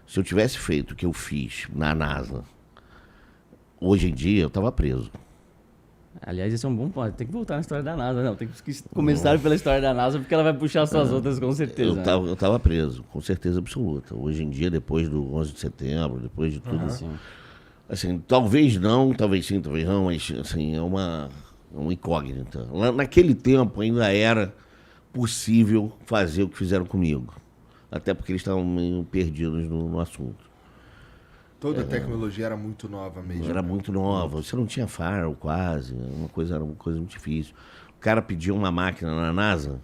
Se eu tivesse feito o que eu fiz na NASA, hoje em dia eu tava preso. Aliás, esse é um bom ponto. Tem que voltar na história da NASA, não. Tem que começar pela história da NASA, porque ela vai puxar as suas outras, com certeza. Eu tava preso, com certeza absoluta. Hoje em dia, depois do 11 de setembro, depois de tudo, assim, talvez não, talvez sim, talvez não, mas assim, é uma incógnita. Lá, naquele tempo ainda era possível fazer o que fizeram comigo. Até porque eles estavam meio perdidos no assunto. Toda a tecnologia era muito nova mesmo. Era muito nova, você não tinha firewall quase, era uma coisa muito difícil. O cara pedia uma máquina na NASA,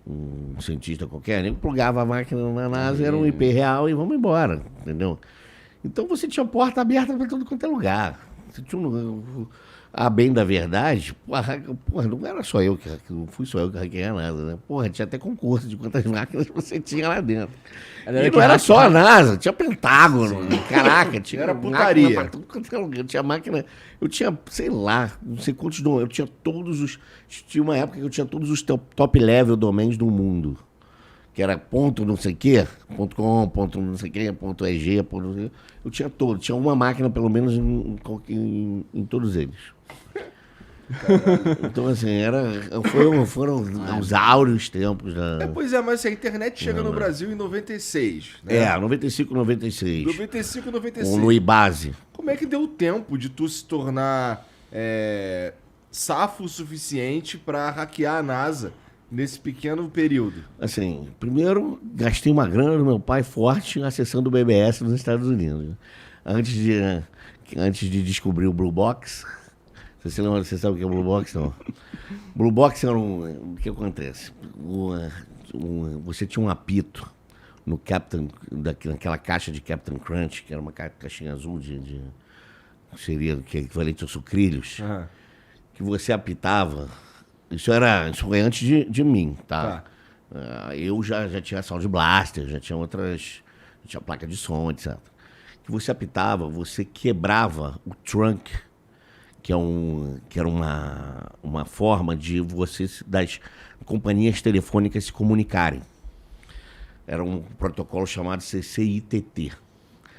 um cientista qualquer, ele plugava a máquina na NASA, era um IP real e vamos embora, entendeu? Então você tinha porta aberta para tudo quanto é lugar. Você tinha a bem da verdade, porra, não era só eu não fui só eu que hackeei a NASA, né? Porra, tinha até concurso de quantas máquinas você tinha lá dentro. E não era só a NASA, tinha Pentágono, caraca, tinha era putaria. Pra tudo quanto é lugar. Eu tinha máquina, eu tinha, sei lá, não sei quantos domains, eu tinha todos os, tinha uma época que eu tinha todos os top level domains do mundo. Que era ponto não sei o quê, ponto .com, ponto não sei o quê, ponto .eg, ponto não sei o quê. Eu tinha todos, tinha uma máquina pelo menos em todos eles. Então, assim, foram os áureos tempos da... Pois é, mas a internet chega no Brasil em 96, né? 95, 96. 95, 96. No IBASE. Como é que deu tempo de tu se tornar safo o suficiente para hackear a NASA nesse pequeno período? Assim, primeiro, gastei uma grana do meu pai forte acessando o BBS nos Estados Unidos. Antes de descobrir o Blue Box... Você sabe o que é Blue Box, não? Blue Box era o que acontece? Você tinha um apito no naquela caixa de Captain Crunch, que era uma caixinha azul seria que é equivalente aos sucrilhos, que você apitava. Isso foi antes de mim, tá? Eu já tinha Sound Blaster, já tinha tinha placa de som, etc. Que você apitava, você quebrava o trunk, que era uma forma de das companhias telefônicas se comunicarem. Era um protocolo chamado CCITT.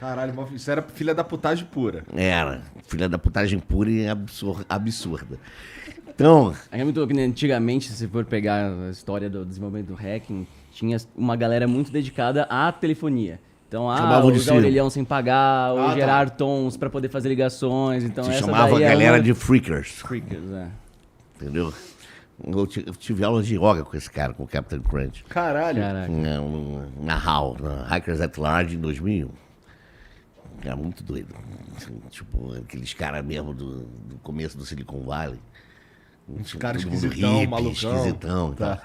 Caralho, isso era filha da putagem pura. Era, filha da putagem pura e absurda. Então... Antigamente, se for pegar a história do desenvolvimento do hacking, tinha uma galera muito dedicada à telefonia. Então, usar orelhão sem pagar, ou gerar tons para poder fazer ligações. Então, se chamava a galera de freakers. Freakers, Entendeu? Eu tive aula de yoga com esse cara, com o Captain Crunch. Caralho. Na HAL, na Hackers at Large, em 2001. Era muito doido. Assim, tipo, aqueles caras mesmo do começo do Silicon Valley. Uns caras esquisitão, malucão. Esquisitão, tá.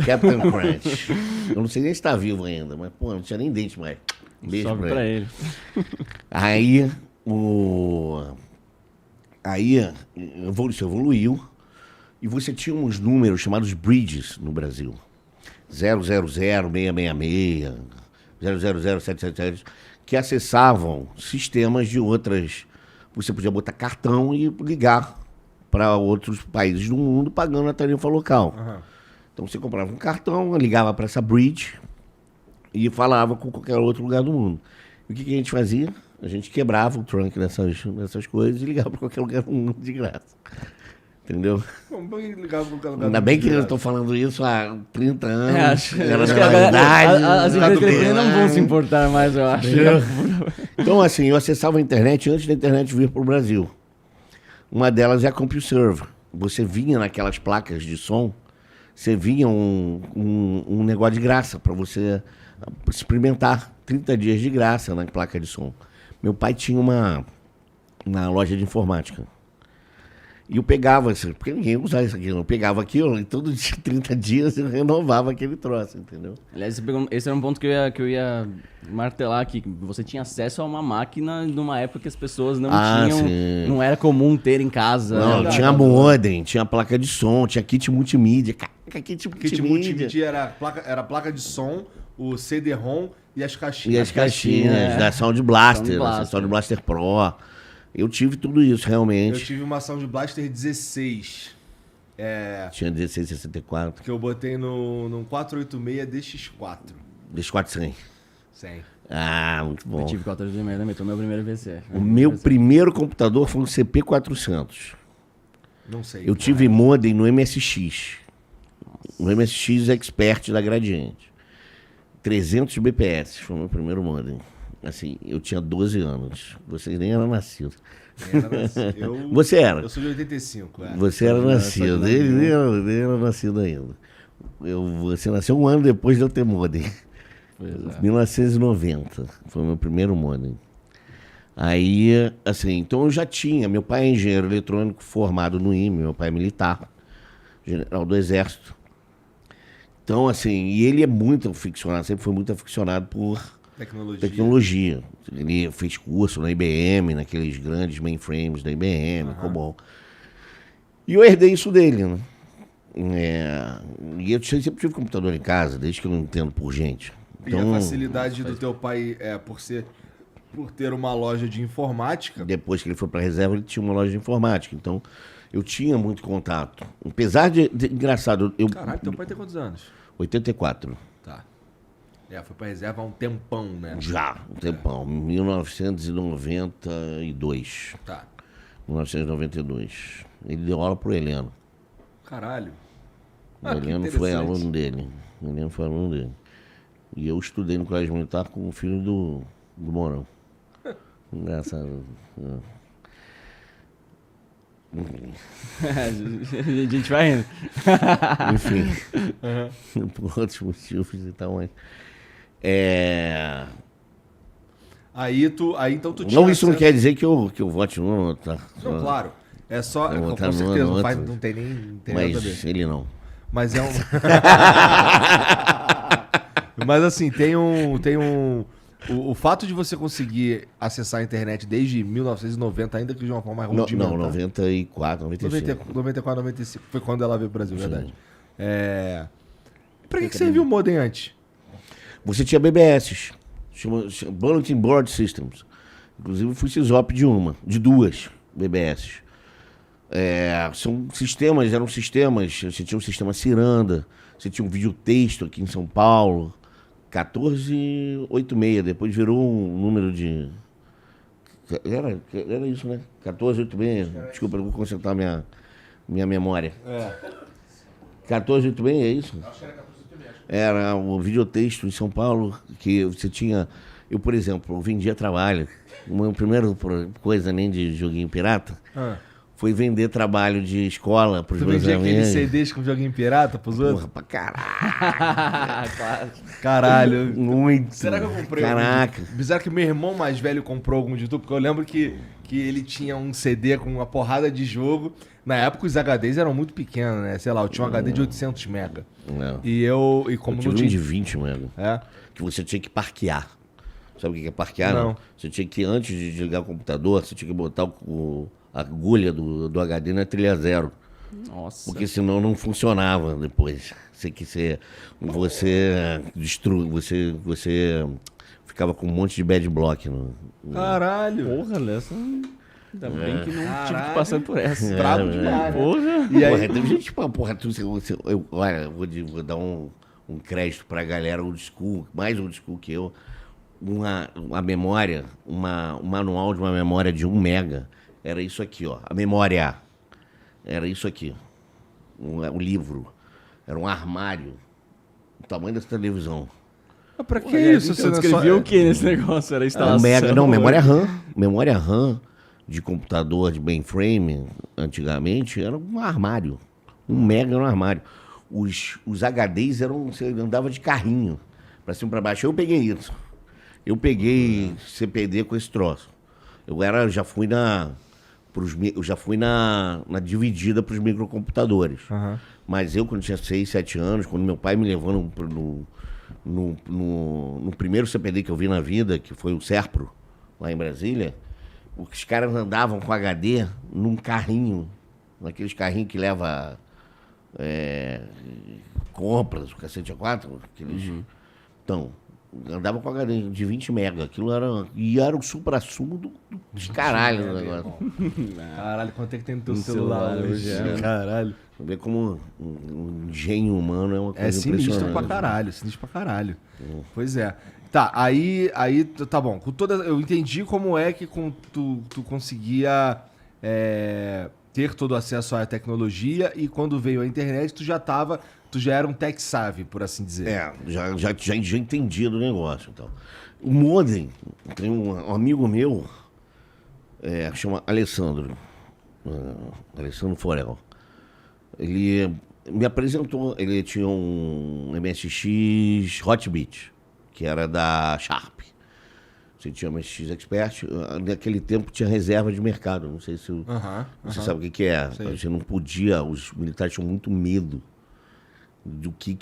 Captain Crunch. Eu não sei nem se tá vivo ainda, mas, pô, não tinha nem dente mais. Beijo pra ele. Aí, isso evoluiu e você tinha uns números chamados bridges no Brasil. 000-666, 000-777, que acessavam sistemas de outras... Você podia botar cartão e ligar para outros países do mundo pagando a tarifa local. Então você comprava um cartão, ligava para essa bridge e falava com qualquer outro lugar do mundo. E o que a gente fazia? A gente quebrava o trunk dessas coisas e ligava para qualquer lugar do mundo de graça. Entendeu? Ainda bem que eu estou falando isso há 30 anos. As empresas não vão se importar mais, eu acho. Então, assim, eu acessava a internet antes da internet vir para o Brasil. Uma delas é a CompuServe. Você vinha naquelas placas de som, você vinha um negócio de graça para você experimentar 30 dias de graça na placa de som. Meu pai tinha uma loja de informática. E eu pegava, porque ninguém usava isso aqui, eu pegava aquilo e todo dia, 30 dias, eu renovava aquele troço, entendeu? Aliás, esse era um ponto que eu ia martelar aqui. Você tinha acesso a uma máquina numa época que as pessoas não tinham, sim. Não era comum ter em casa. Não, tinha modem, tinha placa de som, tinha kit multimídia. Kit multimídia era placa de som, o CD-ROM e as caixinhas. E as caixinhas, da Sound Blaster, Sound Blaster Pro. Eu tive tudo isso, realmente. Eu tive uma Sound Blaster 16. Tinha 1664. Que eu botei num 486 DX4. DX4 100. 100. Ah, muito bom. Eu tive 14,5 também, foi meu primeiro PC. O meu primeiro computador foi um CP400. Não sei. Eu tive modem no MSX. No MSX Expert da Gradiente. 300 BPS foi o meu primeiro modem. Assim, eu tinha 12 anos. Vocês nem eram nascidos. Você era. Eu sou de 85, Você era nascido. Ele era nascido ainda. Você nasceu um ano depois de eu ter modem. 1990 foi o meu primeiro modem. Aí, assim, então eu já tinha. Meu pai é engenheiro eletrônico formado no IME, meu pai é militar, general do Exército. Então, assim, e ele é muito aficionado, sempre foi muito aficionado por tecnologia. Ele fez curso na IBM, naqueles grandes mainframes da IBM, COBOL. E eu herdei isso dele, né? E eu sempre tive computador em casa, desde que eu não entendo por gente. Então, e a facilidade do teu pai por ter uma loja de informática. Depois que ele foi para a reserva, ele tinha uma loja de informática. Então, eu tinha muito contato. Apesar de engraçado... Caralho, teu pai tem quantos anos? 84. Tá. Foi para a reserva há um tempão, né? Já, um tempão. 1992. Tá. 1992. Ele deu aula pro Heleno. Caralho. O Heleno foi aluno dele. E eu estudei no Colégio Militar com o filho do Mourão. Engraçado. A gente vai indo. Enfim. Por outros motivos e tal, mas... Aí então tu tinha... Não, isso não quer dizer que eu vote no outro, tá? Não, claro. É só... Com certeza, não tem nem... Mas nada a ver. ele não. Mas é um... Mas assim, tem um... O fato de você conseguir acessar a internet desde 1990, ainda que de uma forma mais rudimentar... Não, 94, 95. 94, 95, foi quando ela veio pro Brasil, verdade. Pra que serviu o modem antes? Você tinha BBS, chama Bulletin Board Systems. Inclusive, eu fui CISOP de duas BBS. Eram sistemas, você tinha um sistema Ciranda, você tinha um videotexto aqui em São Paulo, 1486, depois virou um número de... Era isso, né? 1486, desculpa, eu vou concentrar minha memória. 1486, é isso? Acho que era 1486. Era o videotexto em São Paulo, que você tinha... Eu, por exemplo, eu vendia trabalho. Uma primeira coisa, nem de joguinho pirata... Foi vender trabalho de escola pros meus amigos. Vendia aqueles CDs com joguinho pirata pros outros? Porra, pra caralho. Caralho. Muito. Será que eu comprei? Caraca. Bizarro que meu irmão mais velho comprou algum de tudo, porque eu lembro que ele tinha um CD com uma porrada de jogo. Na época os HDs eram muito pequenos, né? Sei lá, eu tinha um HD de 800 mega. Não. E como eu tive não tinha... um de 20 mega. Que você tinha que parquear. Sabe o que é parquear? Não. Você tinha que, antes de desligar o computador, você tinha que botar a agulha do HD na trilha zero. Nossa. Porque senão não funcionava depois. Você ficava com um monte de bad block. Caralho. Porra, nessa... Ainda bem que não tive que passar por essa. Brabo demais. Porra. E aí, teve gente, porra, olha, vou dar um crédito pra galera old school, mais old school que eu. Uma memória, um manual de uma memória de 1 mega. Era isso aqui, ó. A memória. Era isso aqui. O livro. Era um armário. O tamanho dessa televisão. Mas pra que isso? Você escreveu o que nesse negócio? Era instalação? Memória RAM. Memória RAM de computador de mainframe, antigamente, era um armário. 1 mega era um armário. Os HDs você andava de carrinho. Pra cima e pra baixo. Eu peguei isso. Eu peguei CPD com esse troço. Eu já fui na dividida para os microcomputadores. Mas eu, quando tinha 6, 7 anos, quando meu pai me levou no primeiro CPD que eu vi na vida, que foi o Serpro, lá em Brasília, os caras andavam com HD num carrinho, naqueles carrinhos que leva compras, o cacete A4, aqueles... Então... Andava com HD de 20 mega. Aquilo era o supra-sumo dos caralhos do negócio. Caralho, quanto é que tem no teu celular hoje? Caralho. Você vê como um engenho humano é uma coisa sinistro impressionante. pra caralho, sinistro pra caralho. Pois é. Tá, aí tá bom. Eu entendi como é que tu conseguia ter todo o acesso à tecnologia e quando veio a internet tu já era um tech savvy, por assim dizer. Já entendi do negócio. Então. O modem, tem um amigo meu, chama Alessandro Forel. Ele me apresentou, ele tinha um MSX Hotbit, que era da Sharp. Você tinha MSX Expert, naquele tempo tinha reserva de mercado, não sei se você sabe o que é. Sei. Você não podia, os militares tinham muito medo do que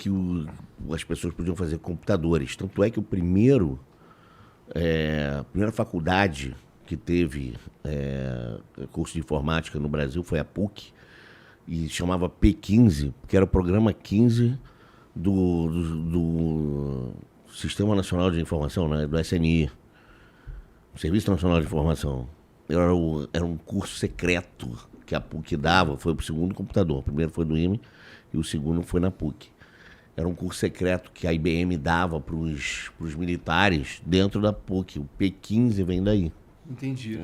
as pessoas podiam fazer com computadores. Tanto é que a primeira faculdade que teve curso de informática no Brasil foi a PUC, e chamava P15, que era o programa 15 do Sistema Nacional de Informação, né, do SNI, Serviço Nacional de Informação. Era um curso secreto que a PUC dava, foi para o segundo computador. O primeiro foi do IME e o segundo foi na PUC. Era um curso secreto que a IBM dava para os militares dentro da PUC. O P15 vem daí. Entendi.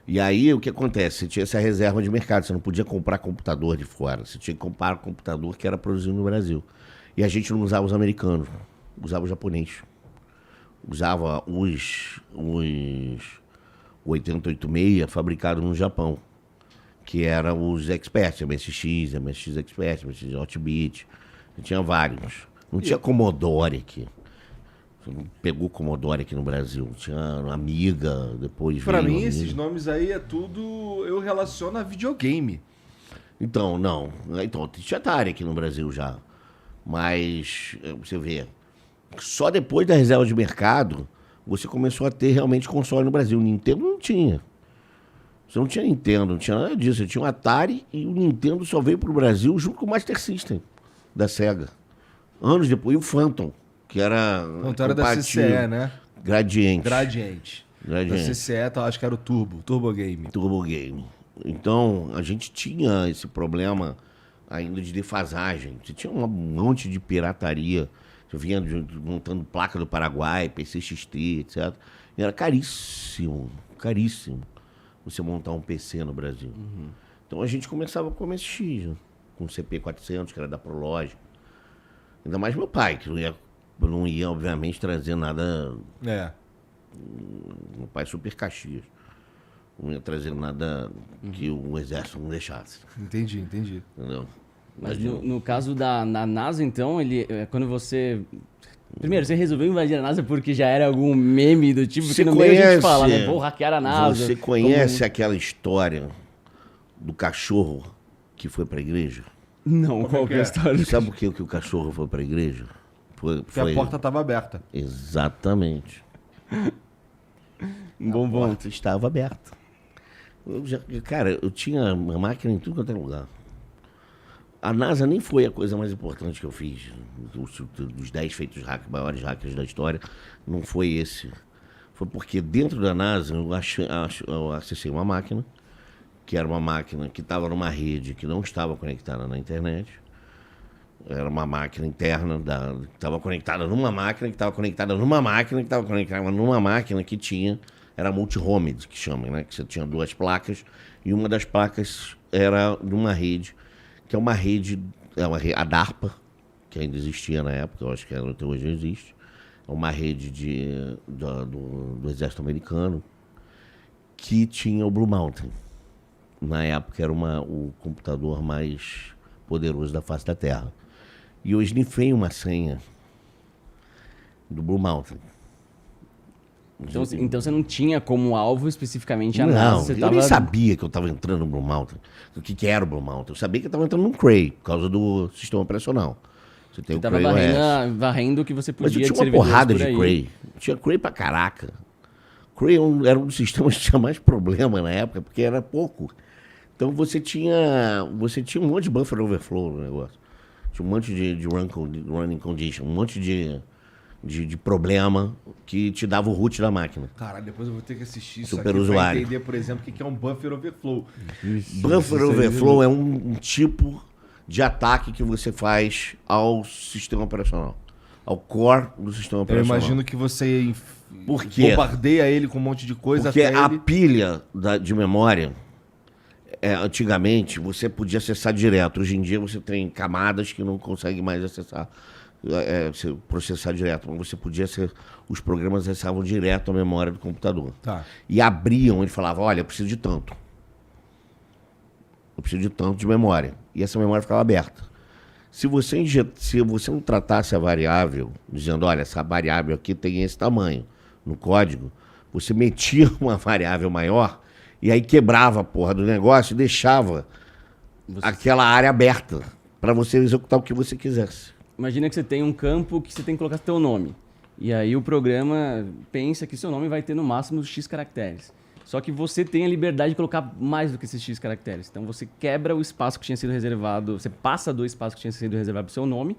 E aí, o que acontece? Você tinha essa reserva de mercado, você não podia comprar computador de fora, você tinha que comprar computador que era produzido no Brasil. E a gente não usava os americanos, usava os japoneses. Usava os 8086 fabricados no Japão, que eram os Expert, MSX Expert, MSX Hotbit, tinha vários. Não tinha Commodore aqui. Pegou Commodore aqui no Brasil. Tinha Amiga, depois pra mim, esses nomes aí eu relaciono a videogame. Então, não. Então, tinha Atari aqui no Brasil já. Mas, você vê, só depois da reserva de mercado, você começou a ter realmente console no Brasil. O Nintendo não tinha. Você não tinha Nintendo, não tinha nada disso. Você tinha um Atari e o Nintendo só veio pro Brasil junto com o Master System da Sega. Anos depois, e o Phantom, que era da CCE, né? Gradiente. Da CCE, acho que era o Turbo Game. Então, a gente tinha esse problema ainda de defasagem. Você tinha um monte de pirataria. Você vinha montando placa do Paraguai, PCXT, etc. E era caríssimo você montar um PC no Brasil. Uhum. Então, a gente começava com o MSX, com o CP400, que era da Prolog. Ainda mais meu pai, que não ia, obviamente, trazer nada. Meu pai é super Caxias. Não ia trazer nada que o exército não deixasse. Entendi. Entendeu? Mas no caso da NASA, então, quando você... Primeiro, você resolveu invadir a NASA porque já era algum meme do tipo que no meio a gente fala, né? Vou hackear a NASA. Você conhece aquela história do cachorro que foi pra igreja? Não, qual que é a história? Sabe por que o cachorro foi pra igreja? Porque a porta estava aberta. Exatamente. Bom. A porta estava aberta. Eu tinha uma máquina em tudo quanto é lugar. A NASA nem foi a coisa mais importante que eu fiz. Dos 10 maiores hackers da história, não foi esse. Foi porque dentro da NASA eu acessei uma máquina, que era uma máquina que estava numa rede que não estava conectada na internet. Era uma máquina interna, que estava conectada numa máquina, que estava conectada numa máquina, que estava conectada numa máquina que tinha... Era multi-homed, que chama, né? Que você tinha 2 placas, e uma das placas era numa rede, que é uma rede... a DARPA, que ainda existia na época, eu acho que até hoje existe. É uma rede do exército americano, que tinha o Blue Mountain. Na época era o computador mais poderoso da face da Terra. E eu esnifei uma senha do Blue Mountain. Então você não tinha como alvo especificamente a NASA? Não, eu nem sabia que eu estava entrando no Blue Mountain. O que era o Blue Mountain? Eu sabia que eu estava entrando num Cray, por causa do sistema operacional. Você estava varrendo o que você podia. Mas eu tinha uma porrada de Cray. Tinha Cray pra caraca. Cray era um dos sistemas que tinha mais problema na época, porque era pouco. Então você tinha um monte de buffer overflow no negócio. Tinha um monte de running condition, um monte de problema que te dava o root da máquina. Caralho, depois eu vou ter que assistir isso Super aqui usuário. pra entender, por exemplo, o que é um buffer overflow. Buffer overflow é um tipo de ataque que você faz ao sistema operacional. ao core do sistema operacional. Eu imagino que você Por quê? bombardeia ele com um monte de coisa. Porque até a ele... pilha de memória, antigamente, você podia acessar direto. Hoje em dia você tem camadas que não consegue mais acessar, processar direto. Mas você podia ser... Os programas acessavam direto a memória do computador. Tá. E abriam, ele falava, olha, eu preciso de tanto. Eu preciso de tanto de memória. E essa memória ficava aberta. Se você não tratasse a variável, dizendo, olha, essa variável aqui tem esse tamanho no código, você metia uma variável maior e aí quebrava a porra do negócio e deixava aquela área aberta para você executar o que você quisesse. Imagina que você tem um campo que você tem que colocar seu nome. E aí o programa pensa que seu nome vai ter no máximo X caracteres. Só que você tem a liberdade de colocar mais do que esses X caracteres. Então você quebra o espaço que tinha sido reservado, você passa do espaço que tinha sido reservado para o seu nome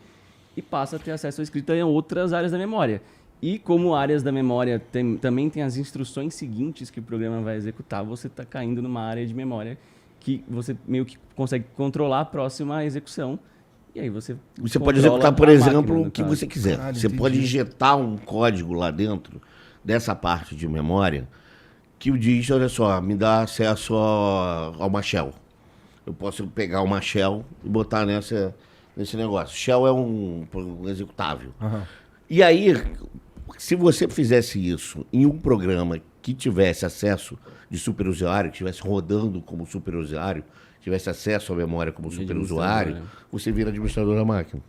e passa a ter acesso à escrita em outras áreas da memória. E como áreas da memória também tem as instruções seguintes que o programa vai executar, você está caindo numa área de memória que você meio que consegue controlar a próxima execução. E aí você pode executar, por exemplo, o que caso. você quiser. Caralho, você entendi. pode injetar um código lá dentro dessa parte de memória que diz, olha só, me dá acesso a uma shell. Eu posso pegar uma shell e botar nesse negócio. Shell é um executável. Uhum. E aí, se você fizesse isso em um programa que tivesse acesso de superusuário, que estivesse rodando como superusuário, tivesse acesso à memória como superusuário, você vira administrador da máquina.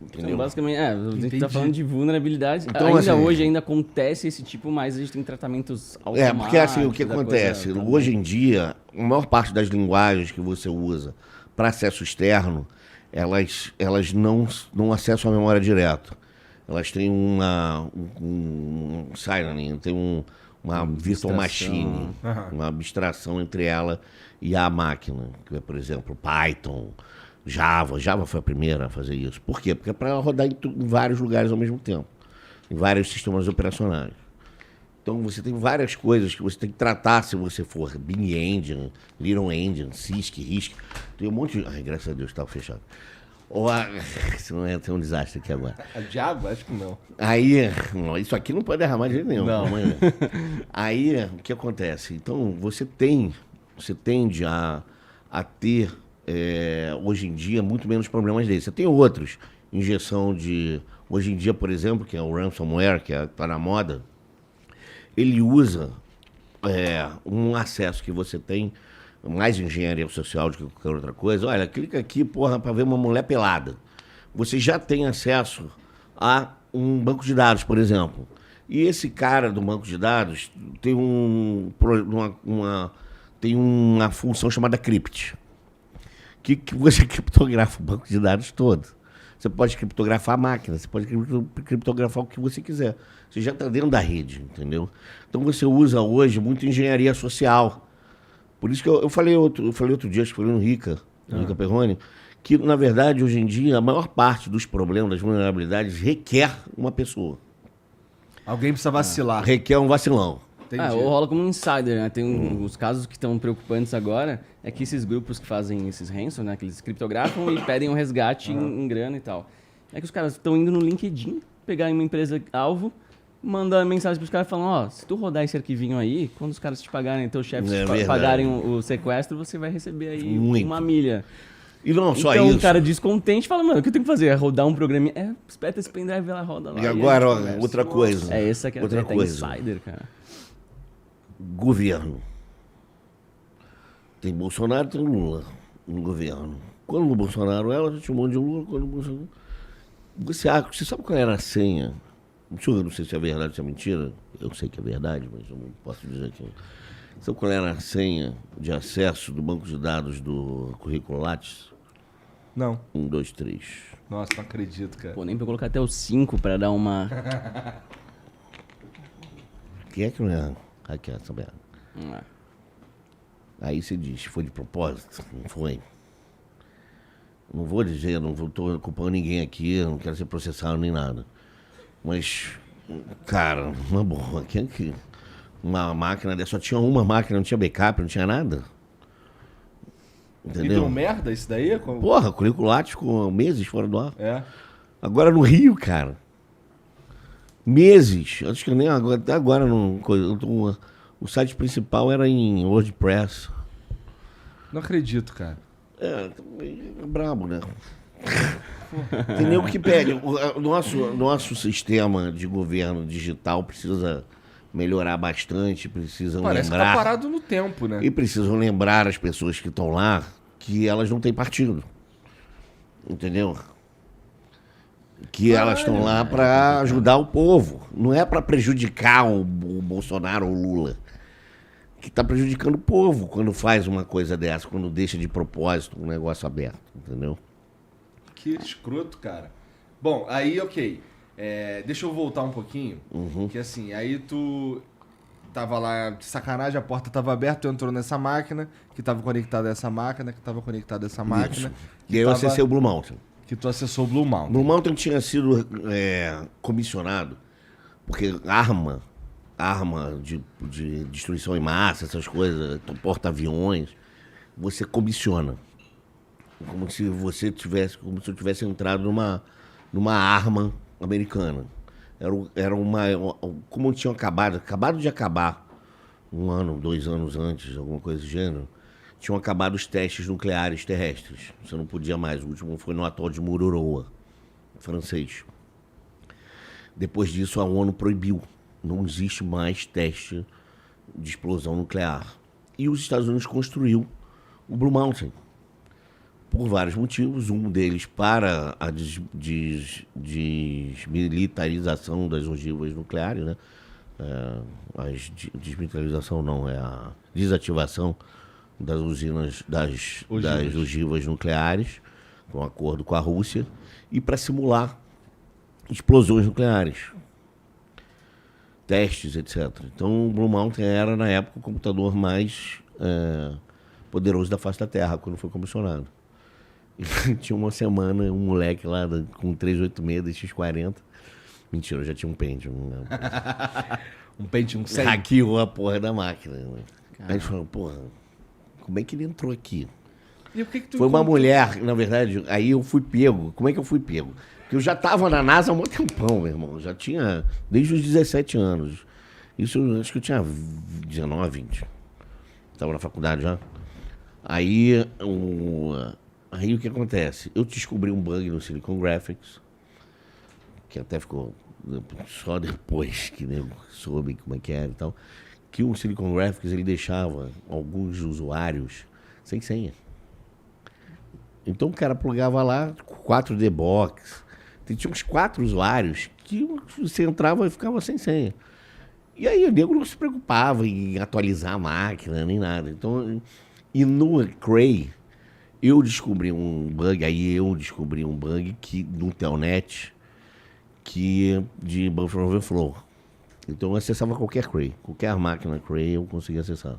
Entendeu? Então, basicamente, a gente Entendi. tá falando de vulnerabilidade. Então, ainda assim, hoje ainda acontece esse tipo, mas a gente tem tratamentos automáticos. Porque assim, o que da acontece? coisa Hoje em dia, a maior parte das linguagens que você usa para acesso externo, elas não acessam a memória direto. Elas têm um signing, tem uma virtual machine, uma abstração entre ela e a máquina, que é, por exemplo, Python, Java. Java foi a primeira a fazer isso. Por quê? Porque é para rodar em vários lugares ao mesmo tempo, em vários sistemas operacionais. Então você tem várias coisas que você tem que tratar se você for Bing Engine, Little Engine, Cisc, RISC. Tem um monte de... Ai, graças a Deus, estava fechado. Senão ia ter um desastre aqui agora. A Java? Acho que não. Aí, isso aqui não pode derramar de jeito nenhum. Não. Aí, o que acontece? Então, você tende a ter, hoje em dia, muito menos problemas desses. Você tem outros. Injeção de... Hoje em dia, por exemplo, que é o ransomware, que está na moda, ele usa um acesso que você tem, mais engenharia social do que qualquer outra coisa. Olha, clica aqui, porra, para ver uma mulher pelada. Você já tem acesso a um banco de dados, por exemplo. E esse cara do banco de dados tem uma função chamada crypt, que você criptografa o banco de dados todo. Você pode criptografar a máquina, você pode criptografar o que você quiser. Você já está dentro da rede, entendeu? Então você usa hoje muito engenharia social. Por isso que eu falei outro dia, acho que foi no Rica Perrone, que, na verdade, hoje em dia, a maior parte dos problemas, das vulnerabilidades, requer uma pessoa. Alguém precisa vacilar. Requer um vacilão. Entendi. ou rola como um insider, né? Tem os casos que estão preocupantes agora, é que esses grupos que fazem esses ransom, né? Que eles criptografam e pedem um resgate em grana e tal. É que os caras estão indo no LinkedIn, pegar uma empresa alvo, mandar mensagem pros caras falando, se tu rodar esse arquivinho aí, quando os caras te pagarem, teus chefes pagarem o sequestro, você vai receber aí uma milha. E não só então, isso. o cara descontente fala, mano, o que eu tenho que fazer? É rodar um programinha. Espeta esse pendrive, ela roda lá. E agora, conversa. outra coisa. É essa que é a outra treta, coisa. insider, cara. Governo. Tem Bolsonaro, tem Lula no governo. Quando o Bolsonaro era, tinha um monte de Lula. Quando o Bolsonaro... Você sabe qual era a senha? Eu não sei se é verdade ou se é mentira. Eu sei que é verdade, mas eu não posso dizer que... Sabe qual era a senha de acesso do banco de dados do currículo Lattes? Não. 1, 2, 3. Nossa, não acredito, cara. Pô, nem pra eu colocar até o 5 pra dar uma... Quem é que não é? Aqui, essa merda. Aí você diz, foi de propósito? Não foi. Não vou dizer, não estou culpando ninguém aqui, não quero ser processado nem nada. Mas, cara, uma boa, que uma máquina dessa, só tinha uma máquina, não tinha backup, não tinha nada. E Entendeu? deu merda isso daí? Porra, o currículo Lattes ficou meses fora do ar. É. Agora no Rio, cara, meses, acho que nem agora, até agora não, o site principal era em WordPress. Não acredito, cara. É brabo, né? Tem nego que pede. O nosso sistema de governo digital precisa melhorar bastante, precisam Parece lembrar. Que tá parado no tempo, né? E precisam lembrar as pessoas que estão lá que elas não têm partido. Entendeu? Que elas estão lá para ajudar o povo. Não é para prejudicar o Bolsonaro ou o Lula. Que está prejudicando o povo quando faz uma coisa dessa, quando deixa de propósito um negócio aberto. Entendeu? Que escroto, cara. Bom, aí, ok. Deixa eu voltar um pouquinho. Que assim, aí tu tava lá de sacanagem, a porta tava aberta, tu entrou nessa máquina, que tava conectada a essa máquina, que tava conectada a essa máquina. E aí eu acessei o Blue Mountain. Que tu acessou o Blue Mountain. Blue Mountain tinha sido comissionado, porque arma de destruição em massa, essas coisas, porta-aviões, você comissiona. Como se eu tivesse entrado numa arma americana. Como tinham acabado de acabar, 1 ano, 2 anos antes, alguma coisa do gênero, tinham acabado os testes nucleares terrestres. Você não podia mais. O último foi no atol de Mururoa, francês. Depois disso, a ONU proibiu. Não existe mais teste de explosão nuclear. E os Estados Unidos construiu o Blue Mountain. Por vários motivos, um deles para a desmilitarização das ogivas nucleares, né? Desmilitarização não, é a desativação das usinas, das ogivas nucleares, com acordo com a Rússia, e para simular explosões nucleares, testes, etc. Então, o Blue Mountain era, na época, o computador mais poderoso da face da Terra, quando foi comissionado. E tinha uma semana, um moleque lá com 386 X40. Mentira, eu já tinha um Pentium. Um Pentium 100? Hackeou a porra da máquina. Né? Aí a gente falou, porra, como é que ele entrou aqui? E o que tu Foi uma mulher, na verdade, aí eu fui pego. Como é que eu fui pego? Porque eu já tava na NASA há um tempão, meu irmão. Já tinha, desde os 17 anos. Isso, acho que eu tinha 19, 20. Tava na faculdade já. Aí o que acontece? Eu descobri um bug no Silicon Graphics, que até ficou só depois que eu soube como é que era e tal, que o Silicon Graphics ele deixava alguns usuários sem senha. Então o cara plugava lá 4D Box, tinha uns 4 usuários que você entrava e ficava sem senha. E aí o nego não se preocupava em atualizar a máquina, nem nada. Então, e no Cray, eu descobri um bug que, no Telnet, de buffer overflow. Então eu acessava qualquer Cray, qualquer máquina Cray eu conseguia acessar.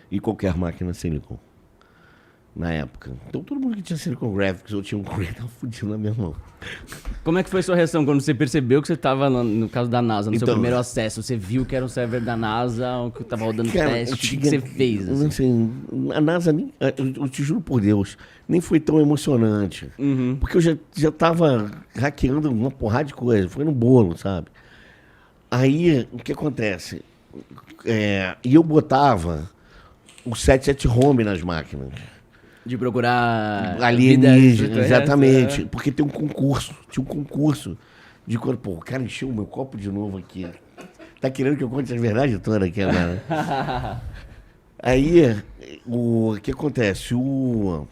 E qualquer máquina Silicon, na época. Então todo mundo que tinha Silicon Graphics ou tinha um Cray tava fudido na minha mão. Como é que foi a sua reação quando você percebeu que você estava no caso da NASA, no seu primeiro acesso? Você viu que era um server da NASA, que estava rodando teste, o que você fez? Assim, a NASA, eu te juro por Deus, nem foi tão emocionante. Porque eu já tava hackeando uma porrada de coisa, foi no bolo, sabe? Aí, o que acontece? E eu botava o 77 home nas máquinas. De procurar alienígena, exatamente. Porque tinha um concurso de quando, pô, o cara encheu o meu copo de novo aqui. Tá querendo que eu conte as verdades todas aqui agora. Aí, o que acontece? Eu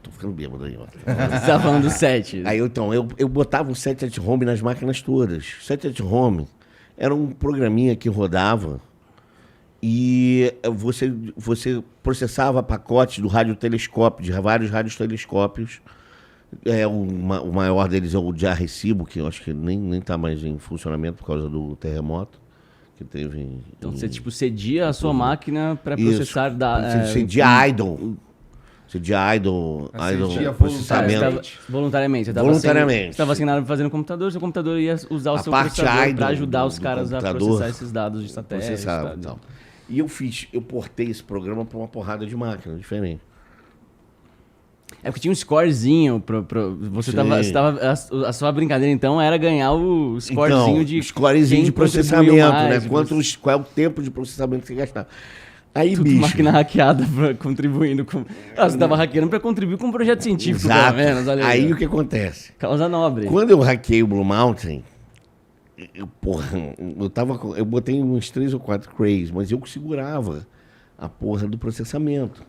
tô ficando bêbado aí, ó. Você tá falando do 7. Aí, então, eu botava o 77 home nas máquinas todas. O 77 home era um programinha que rodava e você processava pacotes do radiotelescópio, de vários radiotelescópios. O maior deles é o de Arecibo, que eu acho que nem está mais em funcionamento por causa do terremoto que teve. Então você cedia a sua máquina para processar cedia idle. Cedia idle processamento. Voluntariamente. Você estava sem nada para fazer no computador, seu computador ia usar o seu processador para ajudar os caras a processar esses dados de satélite. E eu portei esse programa para uma porrada de máquinas diferentes. É porque tinha um scorezinho a sua brincadeira, então, era ganhar o scorezinho então, scorezinho de processamento, mais, né? Qual é o tempo de processamento que você gastava. Aí, tudo bicho. Máquina hackeada contribuindo com... você tava hackeando para contribuir com um projeto científico, exato. Pelo menos. Olha aí o que acontece? Causa nobre. Quando eu hackei o Blue Mountain, eu botei uns 3 ou 4 crays, mas eu segurava a porra do processamento.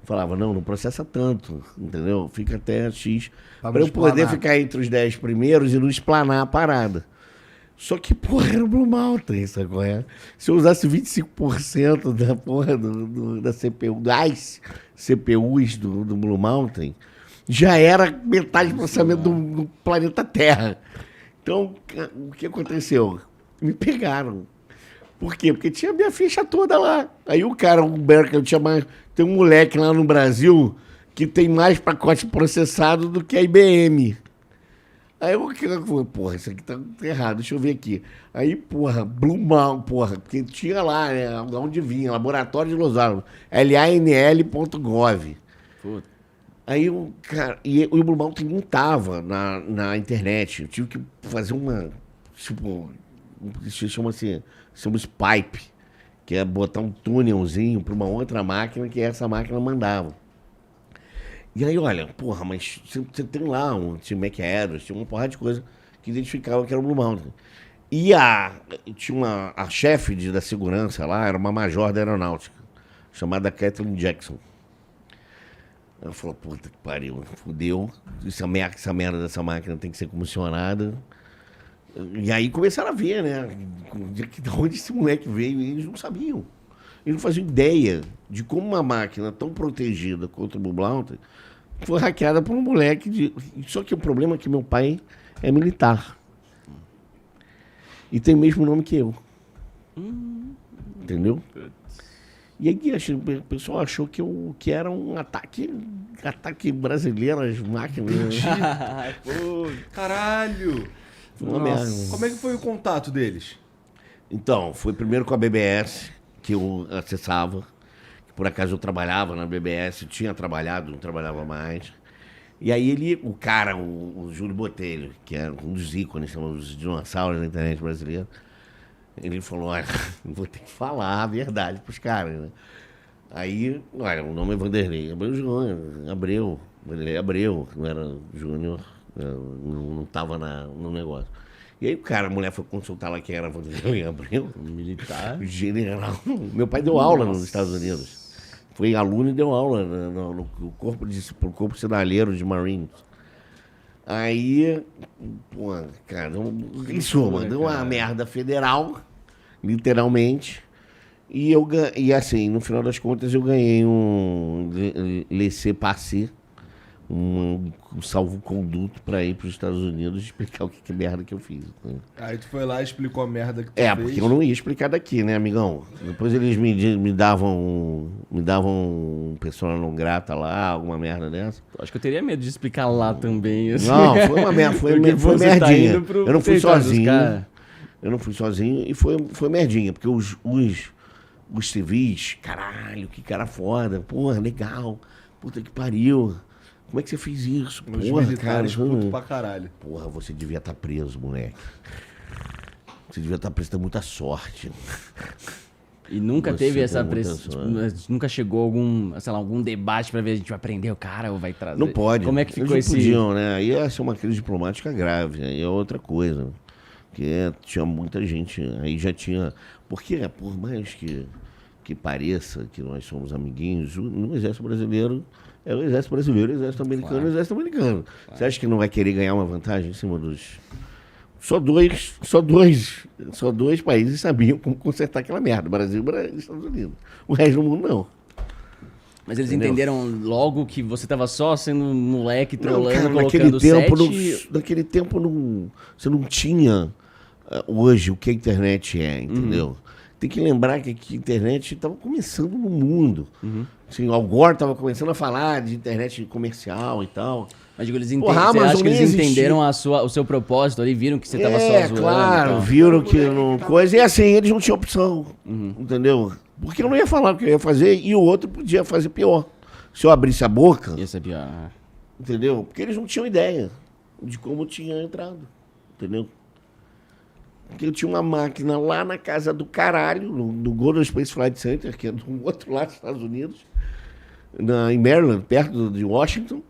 Falava, não processa tanto, entendeu? Fica até X. Para eu poder ficar entre os 10 primeiros e não explanar a parada. Só que, porra, era o Blue Mountain, sabe qual é? Se eu usasse 25% da porra da CPU, das CPUs do Blue Mountain, já era metade do processamento do planeta Terra. Então, o que aconteceu? Me pegaram. Por quê? Porque tinha a minha ficha toda lá. Aí o cara, o Berkeley, tem um moleque lá no Brasil que tem mais pacote processado do que a IBM. Aí eu falei, porra, isso aqui tá errado, deixa eu ver aqui. Aí, porra, Blue Mountain, porra, porque tinha lá, né, onde vinha, Laboratório de Los Alamos, lanl.gov. Aí o cara, e o Blue Mountain não tava na internet, eu tive que fazer uma, tipo, chama-se pipe, que é botar um túnelzinho para uma outra máquina que essa máquina mandava. E aí, olha, porra, mas você tem lá tinha Mac Address, tinha uma porrada de coisa que identificava que era o Blue Mountain. E tinha a chefe da segurança lá, era uma major da aeronáutica, chamada Kathleen Jackson. Ela falou, puta que pariu, fudeu, essa merda dessa máquina tem que ser comissionada. E aí começaram a ver, né, de onde esse moleque veio, e eles não sabiam. Eles não faziam ideia de como uma máquina tão protegida contra o Blue Mountain foi hackeada por um moleque. Só que o problema é que meu pai é militar. E tem o mesmo nome que eu. Entendeu? E aí o pessoal achou que era um ataque brasileiro às máquinas. Pô, caralho! Nossa. Como é que foi o contato deles? Então, foi primeiro com a BBS, que eu acessava. Por acaso eu trabalhava na BBS, tinha trabalhado, não trabalhava mais. E aí o Júlio Botelho, que era um dos ícones, são os dinossauros da internet brasileira, ele falou, olha, vou ter que falar a verdade pros caras, né? Aí, olha, o nome é Vanderlei Abreu, Vanderlei Abreu, não era Júnior, não tava no negócio. E aí a mulher foi consultar lá quem era Vanderlei Abreu. Militar. General. Meu pai deu aula nos Estados Unidos. Foi aluno e deu aula no corpo sinaleiro de Marines. Aí, pô, cara, em suma, deu uma merda federal, literalmente. E assim, no final das contas, eu ganhei um laissez-passer, um salvo-conduto para ir para os Estados Unidos e explicar o que merda que eu fiz. Né? Aí tu foi lá e explicou a merda que tu fez? Porque eu não ia explicar daqui, né, amigão? Depois eles me davam um persona não grata lá, alguma merda dessa. Acho que eu teria medo de explicar lá também. Assim. Não, foi uma merda, foi merdinha. Eu não fui sozinho. Eu não fui sozinho e foi merdinha, porque os civis, caralho, que cara foda, porra, legal, puta que pariu. Como é que você fez isso? Os militares puto pra caralho. Porra, você devia estar preso, moleque. Você devia estar preso, tem muita sorte. E nunca teve essa pressão, tipo, nunca chegou algum debate pra ver a gente vai prender o cara ou vai trazer? Não pode. Como é que ficou esse... podiam, né? Aí ia ser uma crise diplomática grave, aí é outra coisa. Porque tinha muita gente, aí já tinha... Porque, por mais que pareça que nós somos amiguinhos, no Exército Brasileiro... É o Exército Brasileiro, o Exército Americano, claro. O Exército Americano. Claro. Você acha que não vai querer ganhar uma vantagem em cima dos... Só dois países sabiam como consertar aquela merda. Brasil e Estados Unidos. O resto do mundo não. Mas eles entenderam logo que você estava só sendo moleque, trolando, colocando set... Naquele tempo você não tinha hoje o que a internet é, entendeu? Tem que lembrar que a internet estava começando no mundo. Assim, o Al Gore estava começando a falar de internet comercial e tal. Mas digo, você acha que eles entenderam o seu propósito ali, viram que você estava só zoando? Claro, então. Viram que não... Coisa, e assim, eles não tinham opção, entendeu? Porque eu não ia falar o que eu ia fazer e o outro podia fazer pior. Se eu abrisse a boca... Ia ser pior. Entendeu? Porque eles não tinham ideia de como tinha entrado. Entendeu? Porque eu tinha uma máquina lá na casa do caralho, no Golden Space Flight Center, que é do outro lado dos Estados Unidos, em Maryland, perto de Washington,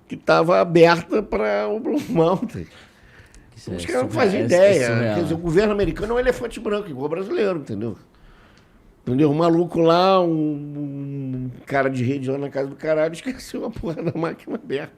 que estava aberta para o Blue Mountain. Os caras não faziam ideia. Quer dizer, o governo americano é um elefante branco, igual o brasileiro, entendeu? Entendeu? Um maluco lá, um cara de rede lá na casa do caralho, esqueceu a porra da máquina aberta.